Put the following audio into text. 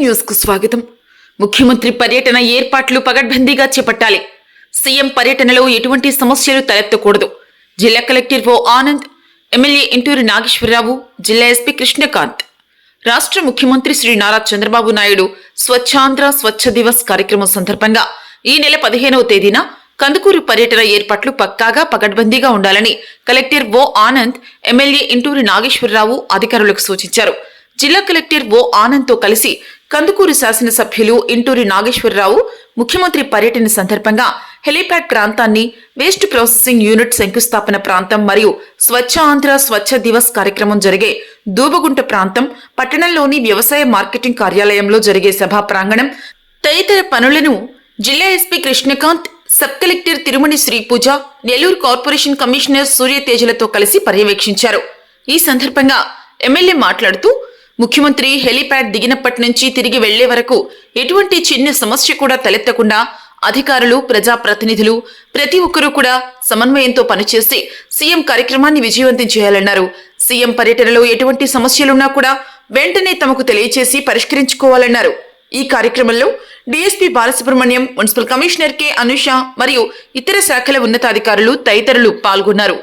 News కు స్వాగతం. ముఖ్యమంత్రి పర్యటన ఏర్పాట్లు పగడ్బందీగా చేపట్టాలి. సీఎం పర్యటనలో ఎటువంటి సమస్యలు తలెత్తకూడదు. జిల్లా కలెక్టర్ ఓ ఆనంద్, ఎమ్మెల్యే ఇంటూరి నాగేశ్వరరావు, జిల్లా ఎస్పీ కృష్ణకాంత్. రాష్ట్ర ముఖ్యమంత్రి శ్రీ నారా చంద్రబాబు నాయుడు స్వచ్ఛాంధ్ర స్వచ్ఛ దివస్ కార్యక్రమం సందర్భంగా ఈ నెల 15వ తేదీన కందుకూరు పర్యటన ఏర్పాట్లు పక్కాగా పగడ్బందీగా ఉండాలని కలెక్టర్ ఓ ఆనంద్, ఎమ్మెల్యే ఇంటూరి నాగేశ్వరరావు అధికారులకు సూచించారు. జిల్లా కలెక్టర్ ఓ ఆనంద్ తో కలిసి కందుకూరు శాసనసభ్యులు ఇంటూరి నాగేశ్వరరావు ముఖ్యమంత్రి పర్యటన సందర్భంగా హెలీప్యాడ్ ప్రాంతాన్ని, వేస్ట్ ప్రాసెసింగ్ యూనిట్ శంకుస్థాపన ప్రాంతం మరియు స్వచ్ఛ ఆంధ్ర స్వచ్ఛ దివస్ కార్యక్రమం జరిగే దూబగుంట ప్రాంతం, పట్టణంలోని వ్యవసాయ మార్కెటింగ్ కార్యాలయంలో జరిగే సభా ప్రాంగణం తదితర పనులను జిల్లా SP Krishnakanth, sub collector Tirumani Sripuja, Nellore corporation commissioner సూర్యతేజలతో కలిసి పర్యవేక్షించారు. ఈ సందర్భంగా ఎమ్మెల్యే మాట్లాడుతూ, ముఖ్యమంత్రి హెలీప్యాడ్ దిగినప్పటి నుంచి తిరిగి వెళ్లే వరకు ఎటువంటి చిన్న సమస్య కూడా తలెత్తకుండా అధికారులు, ప్రజాప్రతినిధులు ప్రతి ఒక్కరూ కూడా సమన్వయంతో పనిచేసి సీఎం కార్యక్రమాన్ని విజయవంతం చేయాలన్నారు. సీఎం పర్యటనలో ఎటువంటి సమస్యలున్నా కూడా వెంటనే తమకు తెలియచేసి పరిష్కరించుకోవాలన్నారు. ఈ కార్యక్రమంలో DSP Balasubrahmanyam, municipal commissioner K Anusha మరియు ఇతర శాఖల ఉన్నతాధికారులు తదితరులు పాల్గొన్నారు.